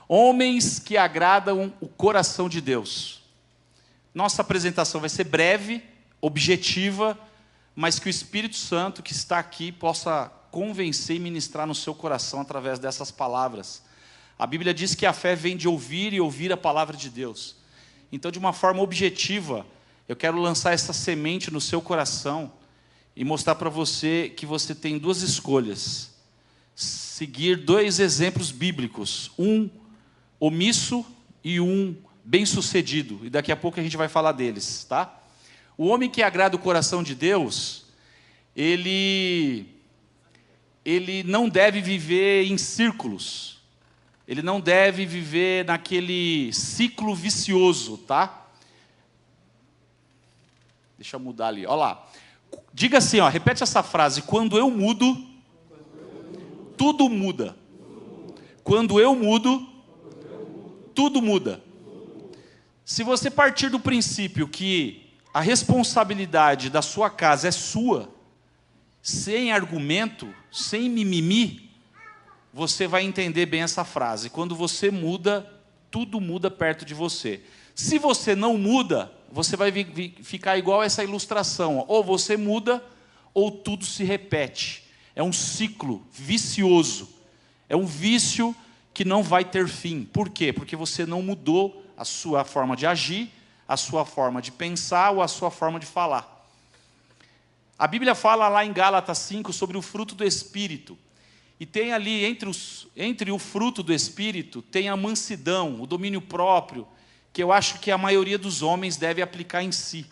Homens que agradam o coração de Deus. Nossa apresentação vai ser breve, objetiva, mas que o Espírito Santo que está aqui possa convencer e ministrar no seu coração através dessas palavras. A Bíblia diz que a fé vem de ouvir e ouvir a palavra de Deus. Então, de uma forma objetiva, eu quero lançar essa semente no seu coração e mostrar para você que você tem duas escolhas. Seguir dois exemplos bíblicos, um omisso e um bem-sucedido. E daqui a pouco a gente vai falar deles, tá? O homem que agrada o coração de Deus, ele não deve viver em círculos. Ele não deve viver naquele ciclo vicioso, tá? Deixa eu mudar ali, olha lá. Diga assim, ó, repete essa frase: quando eu mudo, tudo muda. Quando eu mudo, tudo muda. Se você partir do princípio que a responsabilidade da sua casa é sua, sem argumento, sem mimimi, você vai entender bem essa frase. Quando você muda, tudo muda perto de você. Se você não muda, você vai ficar igual essa ilustração. Ou você muda, ou tudo se repete. É um ciclo vicioso. É um vício que não vai ter fim. Por quê? Porque você não mudou a sua forma de agir, a sua forma de pensar ou a sua forma de falar. A Bíblia fala lá em Gálatas 5 sobre o fruto do Espírito. E tem ali, entre o fruto do Espírito, tem a mansidão, o domínio próprio, que eu acho que a maioria dos homens deve aplicar em si.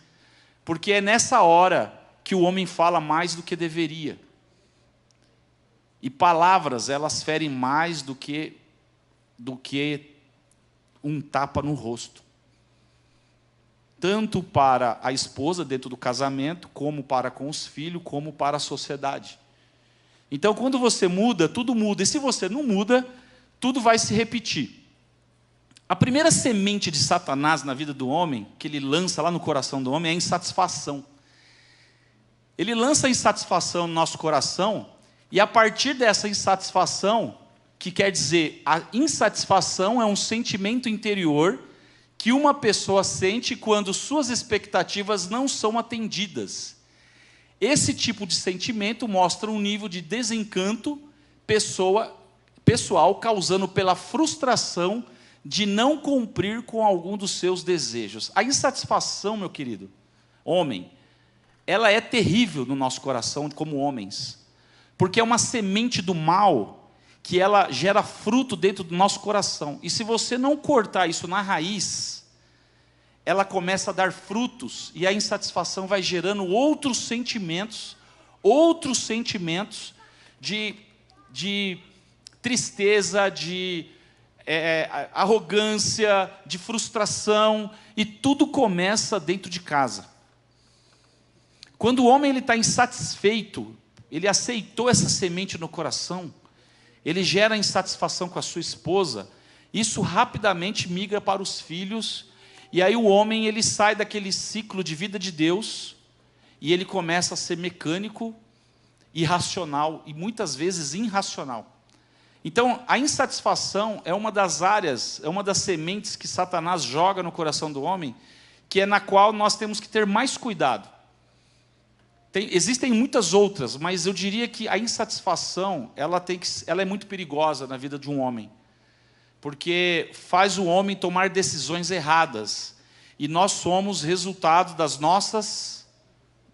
Porque é nessa hora que o homem fala mais do que deveria. E palavras, elas ferem mais do que um tapa no rosto. Tanto para a esposa dentro do casamento, como para com os filhos, como para a sociedade. Então, quando você muda, tudo muda. E se você não muda, tudo vai se repetir. A primeira semente de Satanás na vida do homem, que ele lança lá no coração do homem, é a insatisfação. Ele lança a insatisfação no nosso coração, e a partir dessa insatisfação, que quer dizer, a insatisfação é um sentimento interior que uma pessoa sente quando suas expectativas não são atendidas. Esse tipo de sentimento mostra um nível de desencanto pessoal, causando pela frustração de não cumprir com algum dos seus desejos. A insatisfação, meu querido homem, ela é terrível no nosso coração como homens, porque é uma semente do mal que ela gera fruto dentro do nosso coração. E se você não cortar isso na raiz, ela começa a dar frutos, e a insatisfação vai gerando outros sentimentos de tristeza, de arrogância, de frustração, e tudo começa dentro de casa. Quando o homem está insatisfeito, ele aceitou essa semente no coração, ele gera insatisfação com a sua esposa, isso rapidamente migra para os filhos. E aí o homem, ele sai daquele ciclo de vida de Deus, e ele começa a ser mecânico, irracional, e muitas vezes irracional. Então, a insatisfação é uma das áreas, é uma das sementes que Satanás joga no coração do homem, que é na qual nós temos que ter mais cuidado. Existem muitas outras, mas eu diria que a insatisfação, ela é muito perigosa na vida de um homem. Porque faz o homem tomar decisões erradas. E nós somos resultado das nossas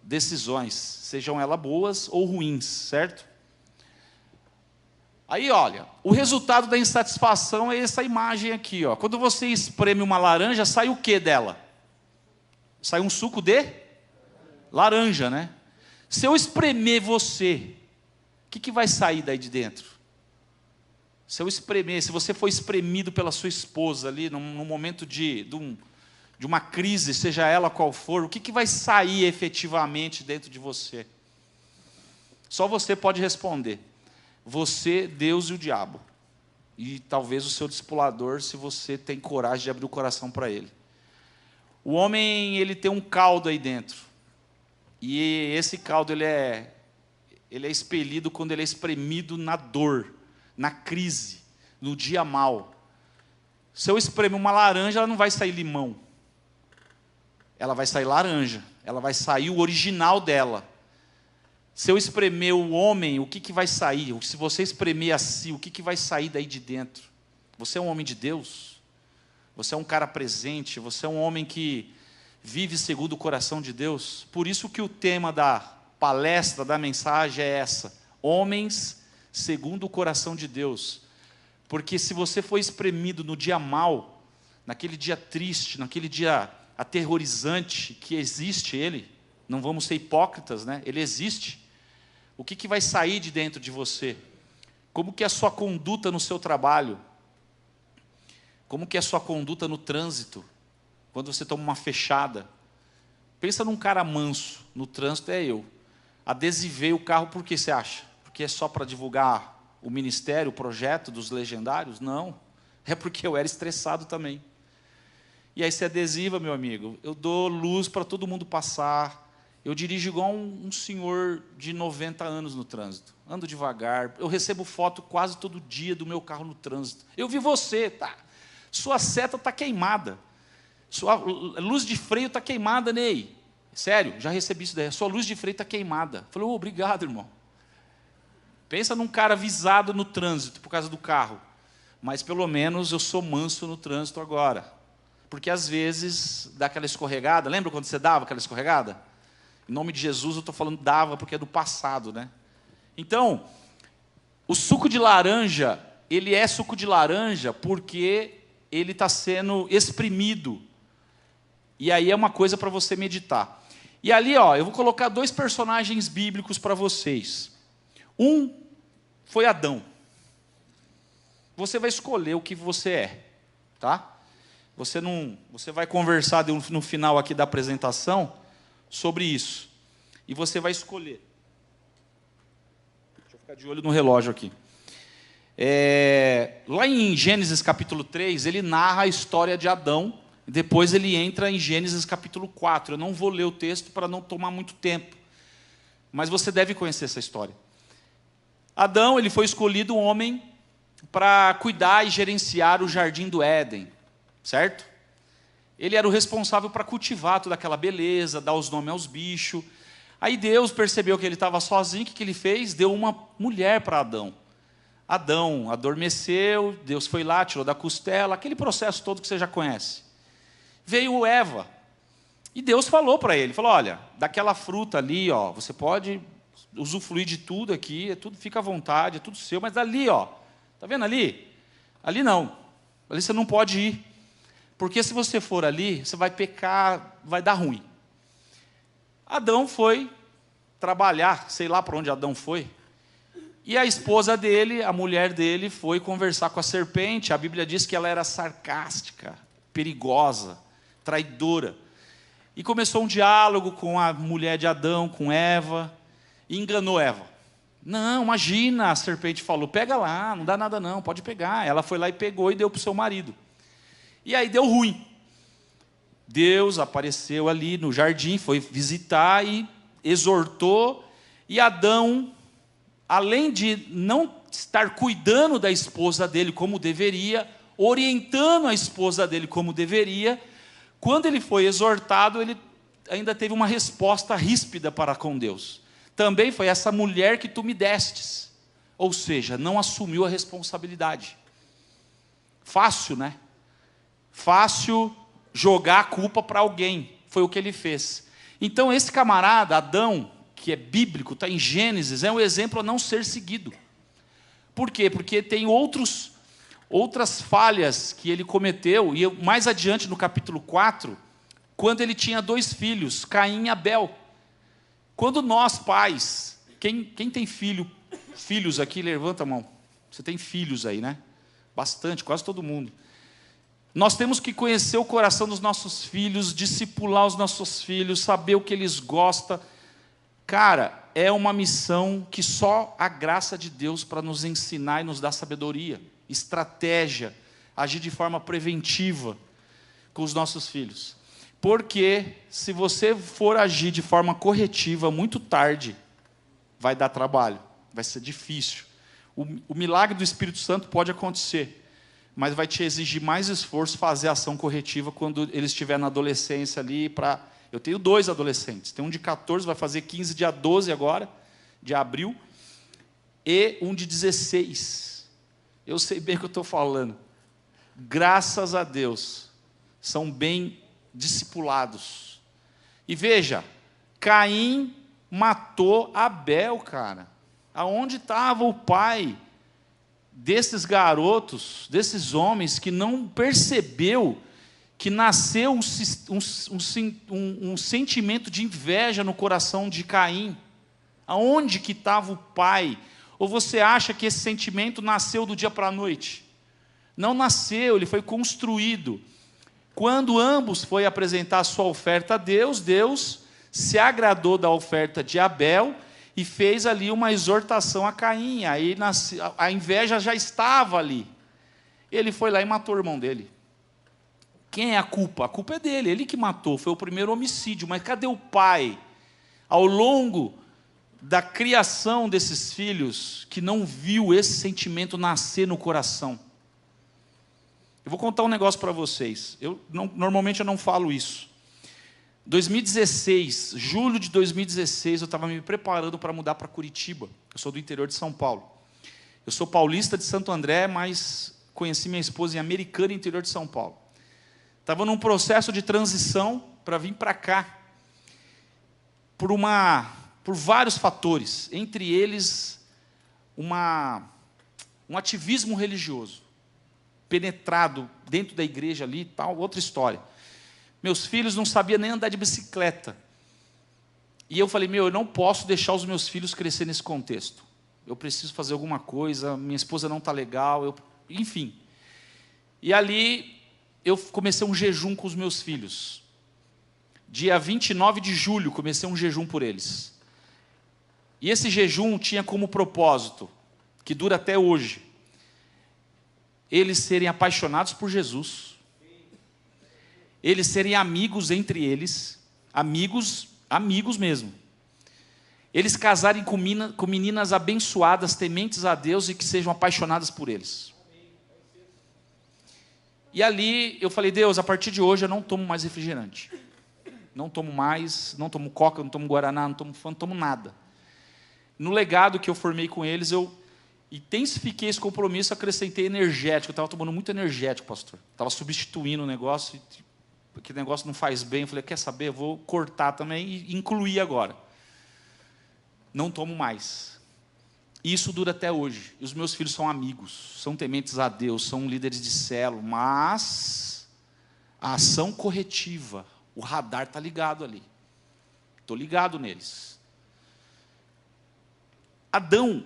decisões, sejam elas boas ou ruins, certo? Aí, olha, o resultado da insatisfação é essa imagem aqui, ó. Quando você espreme uma laranja, sai o que dela? Sai um suco de laranja, né? Se eu espremer você, o que vai sair daí de dentro? Se eu espremer, se você for espremido pela sua esposa ali, num momento de uma crise, seja ela qual for, o que vai sair efetivamente dentro de você? Só você pode responder. Você, Deus e o diabo. E talvez o seu discipulador, se você tem coragem de abrir o coração para ele. O homem, ele tem um caldo aí dentro. E esse caldo, ele é expelido quando ele é espremido na dor, na crise, no dia mau. Se eu espremer uma laranja, ela não vai sair limão. Ela vai sair laranja. Ela vai sair o original dela. Se eu espremer o homem, o que vai sair? Se você espremer assim, o que vai sair daí de dentro? Você é um homem de Deus? Você é um cara presente? Você é um homem que vive segundo o coração de Deus? Por isso que o tema da palestra, da mensagem é essa: homens segundo o coração de Deus. Porque se você for espremido no dia mau, naquele dia triste, naquele dia aterrorizante que existe ele, não vamos ser hipócritas, né? Ele existe. O que vai sair de dentro de você? Como que é a sua conduta no seu trabalho? Como que é a sua conduta no trânsito? Quando você toma uma fechada. Pensa num cara manso, no trânsito é eu. Adesivei o carro, por que você acha? Porque é só para divulgar o ministério, o projeto dos legendários? Não, é porque eu era estressado também. E aí você adesiva, meu amigo, eu dou luz para todo mundo passar, eu dirijo igual um senhor de 90 anos no trânsito, ando devagar, eu recebo foto quase todo dia do meu carro no trânsito. Eu vi você, tá? Sua seta está queimada, sua luz de freio está queimada, Ney. Sério, já recebi isso daí, sua luz de freio está queimada. Falei, obrigado, irmão. Pensa num cara avisado no trânsito por causa do carro. Mas pelo menos eu sou manso no trânsito agora. Porque às vezes dá aquela escorregada. Lembra quando você dava aquela escorregada? Em nome de Jesus eu estou falando dava porque é do passado, né? Então, o suco de laranja, ele é suco de laranja porque ele está sendo exprimido. E aí é uma coisa para você meditar. E ali, ó, eu vou colocar 2 personagens bíblicos para vocês. Um foi Adão. Você vai escolher o que você é, tá? Você vai conversar no final aqui da apresentação sobre isso. E você vai escolher. Deixa eu ficar de olho no relógio aqui. Lá em Gênesis capítulo 3, ele narra a história de Adão. Depois ele entra em Gênesis capítulo 4. Eu não vou ler o texto para não tomar muito tempo. Mas você deve conhecer essa história. Adão, ele foi escolhido um homem para cuidar e gerenciar o jardim do Éden, certo? Ele era o responsável para cultivar toda aquela beleza, dar os nomes aos bichos. Aí Deus percebeu que ele estava sozinho, o que ele fez? Deu uma mulher para Adão. Adão adormeceu, Deus foi lá, tirou da costela, aquele processo todo que você já conhece. Veio Eva, e Deus falou para ele, falou, olha, daquela fruta ali, ó, você pode usufruir de tudo aqui, é tudo, fica à vontade, é tudo seu, mas ali, ó, tá vendo ali? Ali não, ali você não pode ir, porque se você for ali, você vai pecar, vai dar ruim. Adão foi trabalhar, sei lá para onde Adão foi, e a esposa dele, a mulher dele, foi conversar com a serpente. A Bíblia diz que ela era sarcástica, perigosa, traidora. E começou um diálogo com a mulher de Adão, com Eva, e enganou Eva. Não, imagina, a serpente falou, pega lá, não dá nada não, pode pegar. Ela foi lá e pegou e deu para o seu marido. E aí deu ruim. Deus apareceu ali no jardim, foi visitar e exortou, e Adão, além de não estar cuidando da esposa dele como deveria, orientando a esposa dele como deveria, quando ele foi exortado, ele ainda teve uma resposta ríspida para com Deus. Também foi essa mulher que tu me destes. Ou seja, não assumiu a responsabilidade. Fácil, né? Fácil jogar a culpa para alguém. Foi o que ele fez. Então esse camarada, Adão, que é bíblico, está em Gênesis, é um exemplo a não ser seguido. Por quê? Porque tem outras falhas que ele cometeu, e mais adiante no capítulo 4, quando ele tinha 2 filhos, Caim e Abel. Quando nós pais, quem tem filhos aqui, levanta a mão. Você tem filhos aí, né? Bastante, quase todo mundo. Nós temos que conhecer o coração dos nossos filhos, discipular os nossos filhos, saber o que eles gostam. Cara, é uma missão que só a graça de Deus para nos ensinar e nos dar sabedoria, estratégia, agir de forma preventiva com os nossos filhos. Porque se você for agir de forma corretiva muito tarde, vai dar trabalho, vai ser difícil. O milagre do Espírito Santo pode acontecer, mas vai te exigir mais esforço fazer ação corretiva quando ele estiver na adolescência ali. Eu tenho 2 adolescentes, tem um de 14, vai fazer 15 dia 12 agora, de abril, e um de 16. Eu sei bem o que eu estou falando. Graças a Deus, são bem discipulados. E veja, Caim matou Abel, cara. Aonde estava o pai desses garotos, desses homens que não percebeu que nasceu um sentimento de inveja no coração de Caim? Aonde que estava o pai? Ou você acha que esse sentimento nasceu do dia para a noite? Não nasceu, ele foi construído. Quando ambos foram apresentar a sua oferta a Deus, Deus se agradou da oferta de Abel e fez ali uma exortação a Caim. Aí a inveja já estava ali. Ele foi lá e matou o irmão dele. Quem é a culpa? A culpa é dele, ele que matou, foi o primeiro homicídio. Mas cadê o pai? Ao longo da criação desses filhos, que não viu esse sentimento nascer no coração. Eu vou contar um negócio para vocês. Normalmente eu não falo isso. 2016, julho de 2016, eu estava me preparando para mudar para Curitiba. Eu sou do interior de São Paulo. Eu sou paulista de Santo André, mas conheci minha esposa em Americana, interior de São Paulo. Estava num processo de transição para vir para cá, por vários fatores, entre eles um ativismo religioso, penetrado dentro da igreja ali, tal, outra história. Meus filhos não sabiam nem andar de bicicleta. E eu falei, eu não posso deixar os meus filhos crescer nesse contexto. Eu preciso fazer alguma coisa, minha esposa não está legal, enfim. E ali eu comecei um jejum com os meus filhos. Dia 29 de julho, comecei um jejum por eles. E esse jejum tinha como propósito, que dura até hoje, eles serem apaixonados por Jesus, eles serem amigos entre eles, amigos mesmo, eles casarem com meninas abençoadas, tementes a Deus e que sejam apaixonadas por eles. E ali eu falei, Deus, a partir de hoje eu não tomo mais refrigerante, não tomo mais, não tomo coca, não tomo guaraná, não tomo fanta, não tomo nada. No legado que eu formei com eles, eu intensifiquei esse compromisso, acrescentei energético. Eu estava tomando muito energético, pastor. Estava substituindo o negócio, porque o negócio não faz bem. Eu falei, quer saber, eu vou cortar também e incluir agora. Não tomo mais. E isso dura até hoje. E os meus filhos são amigos, são tementes a Deus, são líderes de célula, mas a ação corretiva, o radar está ligado ali. Estou ligado neles. Adão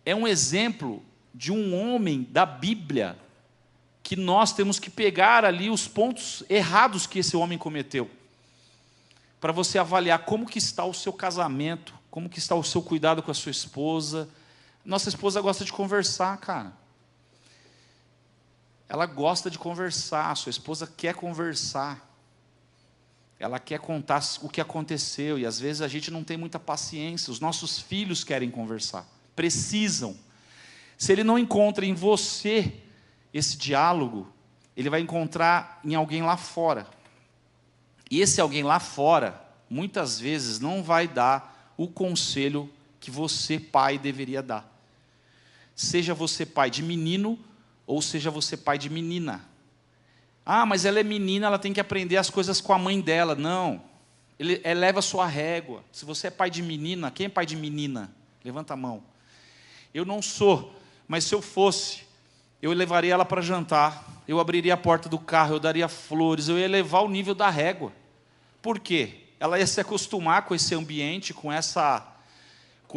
é um exemplo de um homem da Bíblia que nós temos que pegar ali os pontos errados que esse homem cometeu, para você avaliar como que está o seu casamento, como que está o seu cuidado com a sua esposa. Nossa esposa gosta de conversar, cara. Ela gosta de conversar, a sua esposa quer conversar. Ela quer contar o que aconteceu, e às vezes a gente não tem muita paciência. Os nossos filhos querem conversar, precisam. Se ele não encontra em você esse diálogo, ele vai encontrar em alguém lá fora. E esse alguém lá fora, muitas vezes, não vai dar o conselho que você, pai, deveria dar. Seja você pai de menino, ou seja você pai de menina. Ah, mas ela é menina, ela tem que aprender as coisas com a mãe dela. Não, ele eleva a sua régua. Se você é pai de menina, quem é pai de menina? Levanta a mão. Eu não sou, mas se eu fosse, eu levaria ela para jantar, eu abriria a porta do carro, eu daria flores, eu ia elevar o nível da régua. Por quê? Ela ia se acostumar com esse ambiente, com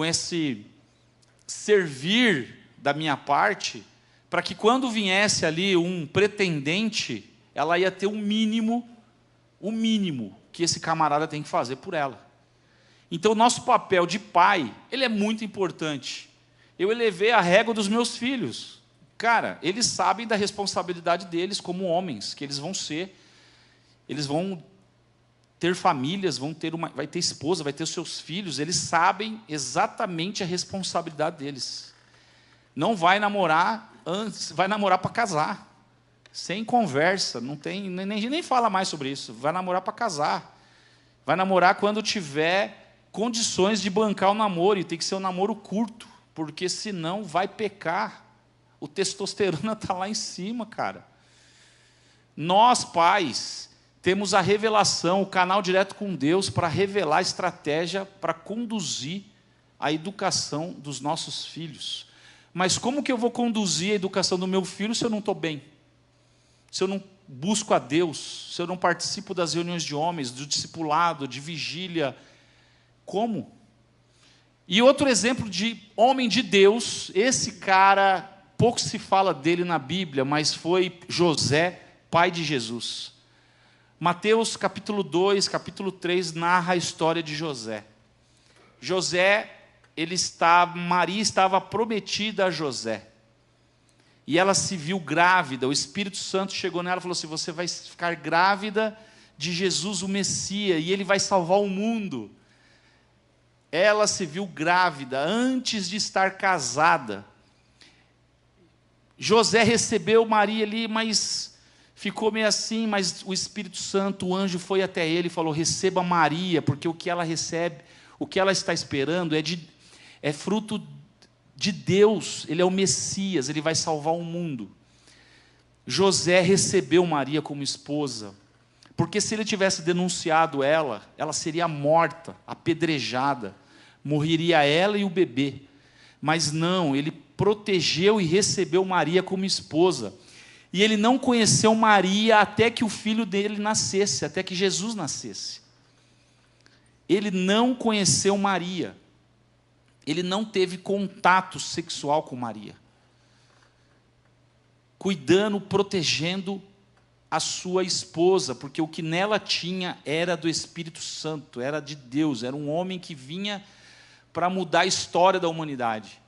esse servir da minha parte, para que quando viesse ali um pretendente, ela ia ter o mínimo que esse camarada tem que fazer por ela. Então, o nosso papel de pai, ele é muito importante. Eu elevei a régua dos meus filhos. Cara, eles sabem da responsabilidade deles como homens, que eles vão ter famílias, vai ter esposa, vai ter os seus filhos, eles sabem exatamente a responsabilidade deles. Não vai namorar antes, vai namorar para casar. Sem conversa, não tem, nem fala mais sobre isso. Vai namorar para casar. Vai namorar quando tiver condições de bancar o namoro, e tem que ser um namoro curto, porque senão vai pecar. O testosterona está lá em cima, cara. Nós, pais, temos a revelação, o canal direto com Deus, para revelar a estratégia para conduzir a educação dos nossos filhos. Mas como que eu vou conduzir a educação do meu filho se eu não estou bem? Se eu não busco a Deus, se eu não participo das reuniões de homens, do discipulado, de vigília, como? E outro exemplo de homem de Deus, esse cara, pouco se fala dele na Bíblia, mas foi José, pai de Jesus. Mateus capítulo 2, capítulo 3, narra a história de José. José, Maria estava prometida a José. E ela se viu grávida, o Espírito Santo chegou nela e falou assim: você vai ficar grávida de Jesus, o Messias, e ele vai salvar o mundo. Ela se viu grávida antes de estar casada. José recebeu Maria ali, mas ficou meio assim, mas o Espírito Santo, o anjo foi até ele e falou: receba Maria, porque o que ela recebe, o que ela está esperando é fruto de Deus, ele é o Messias, ele vai salvar o mundo. José recebeu Maria como esposa, porque se ele tivesse denunciado ela seria morta, apedrejada, morreria ela e o bebê. Mas não, ele protegeu e recebeu Maria como esposa. E ele não conheceu Maria até que o filho dele nascesse, até que Jesus nascesse. Ele não conheceu Maria. Ele não teve contato sexual com Maria. Cuidando, protegendo a sua esposa, porque o que nela tinha era do Espírito Santo, era de Deus, era um homem que vinha para mudar a história da humanidade.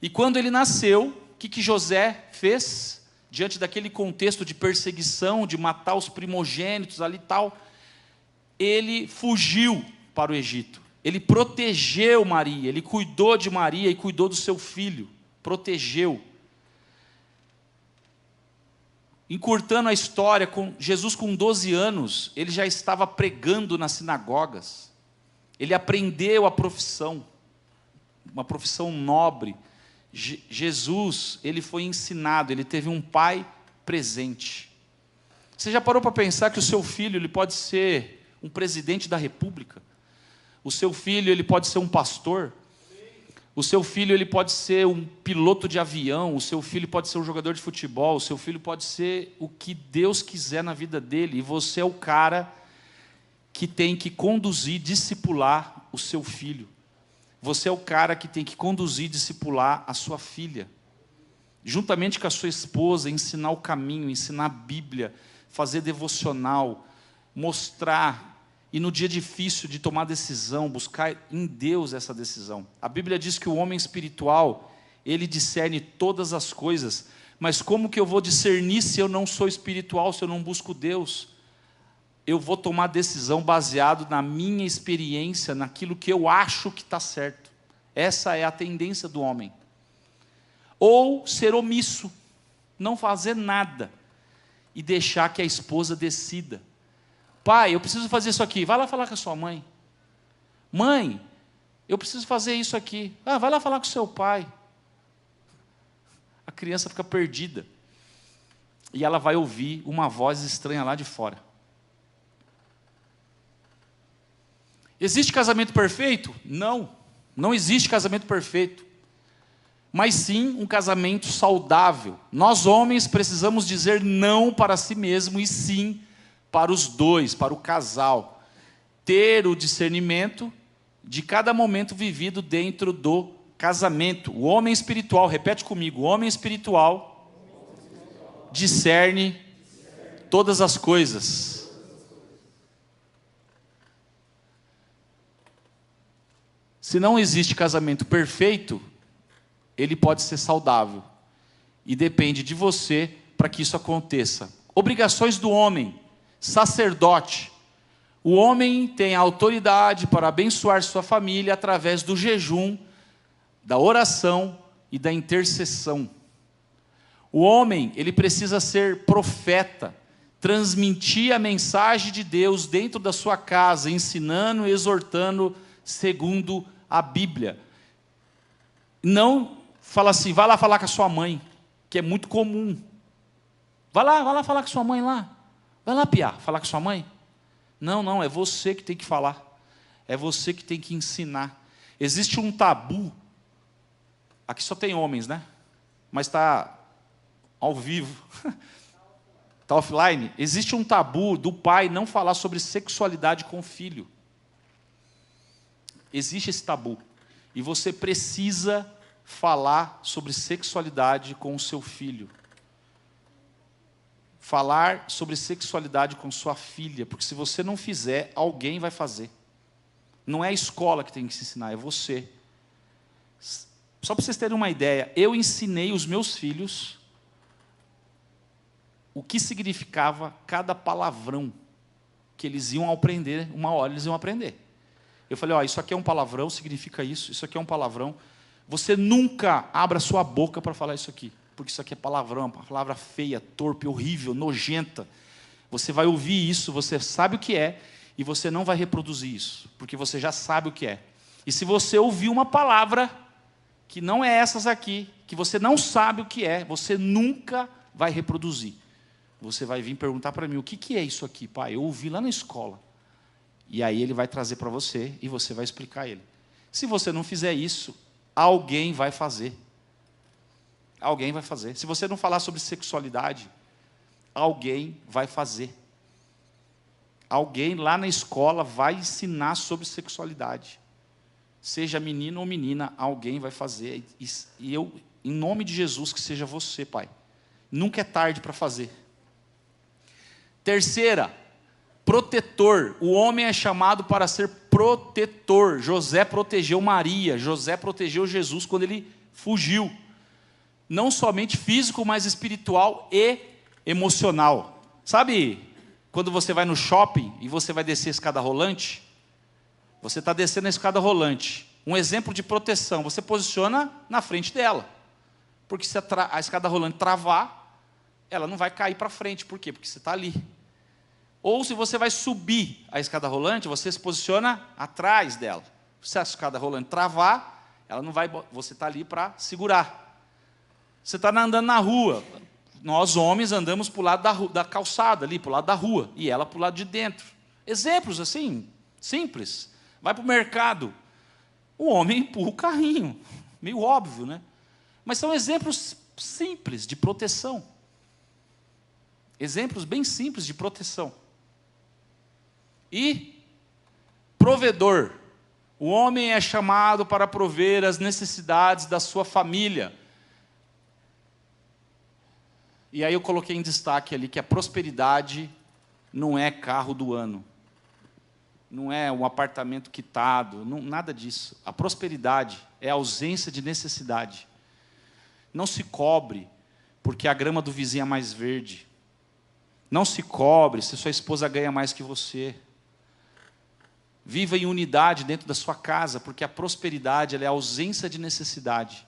E quando ele nasceu, o que José fez? Diante daquele contexto de perseguição, de matar os primogênitos ali e tal, ele fugiu para o Egito. Ele protegeu Maria, ele cuidou de Maria e cuidou do seu filho, protegeu. Encurtando a história, Jesus com 12 anos, ele já estava pregando nas sinagogas. Ele aprendeu a profissão, uma profissão nobre. Jesus, ele foi ensinado, ele teve um pai presente. Você já parou para pensar que o seu filho, ele pode ser um presidente da república? O seu filho, ele pode ser um pastor? O seu filho, ele pode ser um piloto de avião? O seu filho pode ser um jogador de futebol? O seu filho pode ser o que Deus quiser na vida dele. E você é o cara que tem que conduzir, discipular o seu filho. Você é o cara que tem que conduzir, discipular a sua filha. Juntamente com a sua esposa, ensinar o caminho, ensinar a Bíblia, fazer devocional, mostrar. E no dia difícil de tomar decisão, buscar em Deus essa decisão. A Bíblia diz que o homem espiritual, ele discerne todas as coisas. Mas como que eu vou discernir se eu não sou espiritual, se eu não busco Deus? Eu vou tomar decisão baseado na minha experiência, naquilo que eu acho que está certo. Essa é a tendência do homem. Ou ser omisso, não fazer nada, e deixar que a esposa decida. Pai, eu preciso fazer isso aqui. Vai lá falar com a sua mãe. Mãe, eu preciso fazer isso aqui. Vai lá falar com o seu pai. A criança fica perdida. E ela vai ouvir uma voz estranha lá de fora. Existe casamento perfeito? Não. Não existe casamento perfeito. Mas sim um casamento saudável. Nós homens precisamos dizer não para si mesmo e sim para os dois, para o casal, ter o discernimento de cada momento vivido dentro do casamento. O homem espiritual, repete comigo, o homem espiritual discerne todas as coisas. Se não existe casamento perfeito, ele pode ser saudável. E depende de você para que isso aconteça. Obrigações do homem. Sacerdote. O homem tem a autoridade para abençoar sua família através do jejum, da oração e da intercessão. O homem, ele precisa ser profeta, transmitir a mensagem de Deus dentro da sua casa, ensinando e exortando segundo a Bíblia. Não fala assim, vai lá falar com a sua mãe, que é muito comum. Vai lá falar com a sua mãe lá. Vai lá, piá, falar com a sua mãe. Não, é você que tem que falar. É você que tem que ensinar. Existe um tabu. Aqui só tem homens, né? Mas está ao vivo. Está offline. Existe um tabu do pai não falar sobre sexualidade com o filho. Existe esse tabu. E você precisa falar sobre sexualidade com o seu filho. Falar sobre sexualidade com sua filha. Porque se você não fizer, alguém vai fazer. Não é a escola que tem que se ensinar, é você. Só para vocês terem uma ideia, eu ensinei os meus filhos o que significava cada palavrão que eles iam aprender, uma hora eles iam aprender. Eu falei, isso aqui é um palavrão, significa isso aqui é um palavrão. Você nunca abra sua boca para falar isso aqui, porque isso aqui é palavrão, uma palavra feia, torpe, horrível, nojenta. Você vai ouvir isso, você sabe o que é, e você não vai reproduzir isso, porque você já sabe o que é. E se você ouvir uma palavra que não é essas aqui, que você não sabe o que é, você nunca vai reproduzir. Você vai vir perguntar para mim, o que é isso aqui, pai? Eu ouvi lá na escola. E aí ele vai trazer para você e você vai explicar a ele. Se você não fizer isso, alguém vai fazer. Alguém vai fazer. Se você não falar sobre sexualidade, alguém vai fazer. Alguém lá na escola vai ensinar sobre sexualidade. Seja menino ou menina, alguém vai fazer. E eu, em nome de Jesus, que seja você, pai. Nunca é tarde para fazer. Terceira, protetor. O homem é chamado para ser protetor. José protegeu Maria. José protegeu Jesus quando ele fugiu. Não somente físico, mas espiritual e emocional. Sabe quando você vai no shopping e você vai descer a escada rolante? Você está descendo a escada rolante. Um exemplo de proteção. Você posiciona na frente dela. Porque se a escada rolante travar, ela não vai cair para frente. Por quê? Porque você está ali. Ou se você vai subir a escada rolante, você se posiciona atrás dela. Se a escada rolante travar, ela não vai, você está ali para segurar. Você está andando na rua. Nós, homens, andamos para o lado da calçada, ali, para o lado da rua. E ela para o lado de dentro. Exemplos assim, simples. Vai para o mercado. O homem empurra o carrinho. Meio óbvio, né? Mas são exemplos simples de proteção. Exemplos bem simples de proteção. E provedor. O homem é chamado para prover as necessidades da sua família. E aí eu coloquei em destaque ali que a prosperidade não é carro do ano. Não é um apartamento quitado, não, nada disso. A prosperidade é a ausência de necessidade. Não se cobre porque a grama do vizinho é mais verde. Não se cobre se sua esposa ganha mais que você. Viva em unidade dentro da sua casa, porque a prosperidade ela é a ausência de necessidade.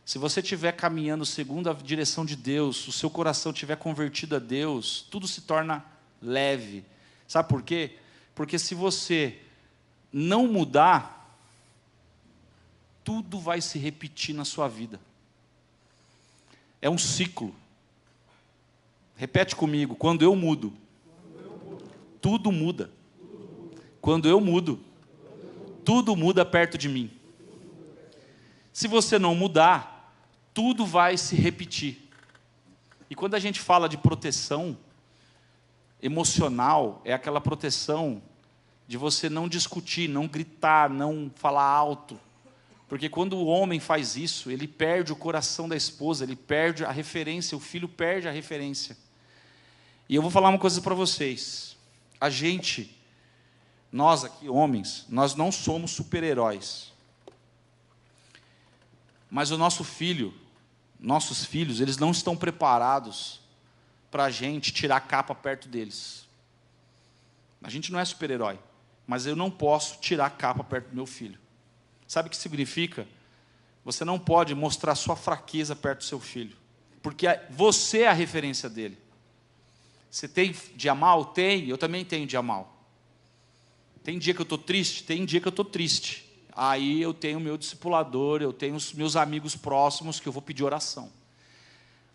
Se você estiver caminhando segundo a direção de Deus, o seu coração estiver convertido a Deus, tudo se torna leve. Sabe por quê? Porque se você não mudar, tudo vai se repetir na sua vida. É um ciclo. Repete comigo, quando eu mudo, tudo muda. Quando eu mudo, tudo muda perto de mim. Se você não mudar, tudo vai se repetir. E quando a gente fala de proteção emocional, é aquela proteção de você não discutir, não gritar, não falar alto. Porque quando o homem faz isso, ele perde o coração da esposa, ele perde a referência, o filho perde a referência. E eu vou falar uma coisa para vocês. Nós aqui, homens, nós não somos super-heróis. Mas nossos filhos, eles não estão preparados para a gente tirar a capa perto deles. A gente não é super-herói, mas eu não posso tirar a capa perto do meu filho. Sabe o que significa? Você não pode mostrar sua fraqueza perto do seu filho. porque você é a referência dele. Você tem dia mal? Tem, eu também tenho dia mal. Tem dia que eu estou triste? Tem dia que eu estou triste. Aí eu tenho o meu discipulador, eu tenho os meus amigos próximos que eu vou pedir oração.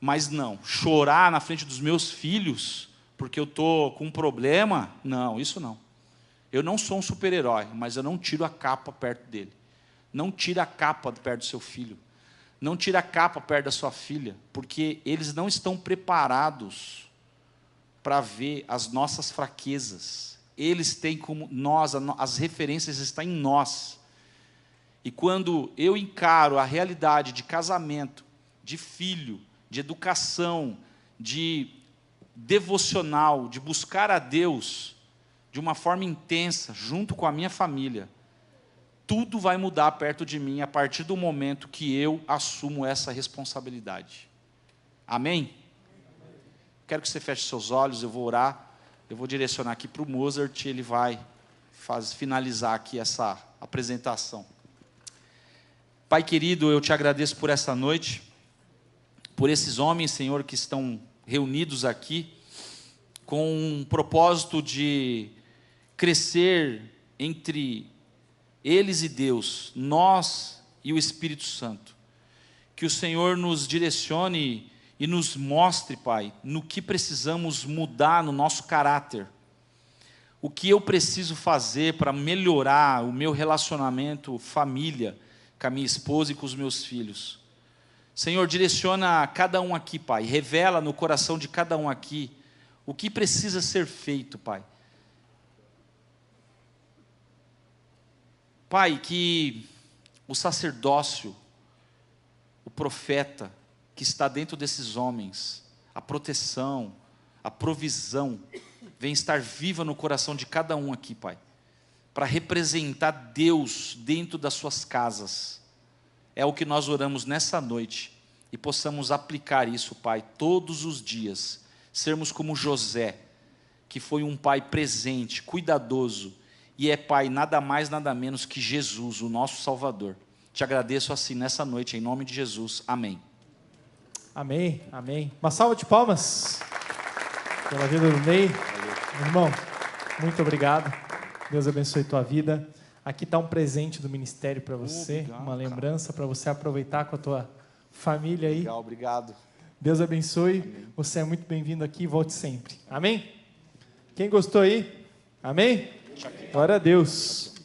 Mas não, chorar na frente dos meus filhos, porque eu estou com um problema, não, isso não. Eu não sou um super-herói, mas eu não tiro a capa perto dele. Não tira a capa perto do seu filho. Não tira a capa perto da sua filha, porque eles não estão preparados para ver as nossas fraquezas. Eles têm como nós, as referências estão em nós. E quando eu encaro a realidade de casamento, de filho, de educação, de devocional, de buscar a Deus de uma forma intensa, junto com a minha família, tudo vai mudar perto de mim a partir do momento que eu assumo essa responsabilidade. Amém? Quero que você feche seus olhos, eu vou orar, eu vou direcionar aqui para o Mozart, ele vai finalizar aqui essa apresentação. Pai querido, eu te agradeço por essa noite, por esses homens, Senhor, que estão reunidos aqui, com um propósito de crescer entre eles e Deus, nós e o Espírito Santo. Que o Senhor nos direcione e nos mostre, Pai, no que precisamos mudar no nosso caráter. O que eu preciso fazer para melhorar o meu relacionamento, família, com a minha esposa e com os meus filhos. Senhor, direciona cada um aqui, Pai. Revela no coração de cada um aqui o que precisa ser feito, Pai. Pai, que o sacerdócio, o profeta que está dentro desses homens, a proteção, a provisão, venha estar viva no coração de cada um aqui, Pai, para representar Deus dentro das suas casas. É o que nós oramos nessa noite, e possamos aplicar isso, Pai, todos os dias, sermos como José, que foi um pai presente, cuidadoso, e é Pai nada mais, nada menos que Jesus, o nosso Salvador. Te agradeço assim nessa noite, em nome de Jesus, amém. Amém, amém. Uma salva de palmas pela vida do Ney. Meu irmão, muito obrigado. Deus abençoe tua vida. Aqui está um presente do ministério para você, Obrigado, uma lembrança para você aproveitar com a tua família aí. Legal, obrigado. Deus abençoe. Amém. Você é muito bem-vindo aqui e volte sempre. Amém? Quem gostou aí? Amém? Glória a Deus.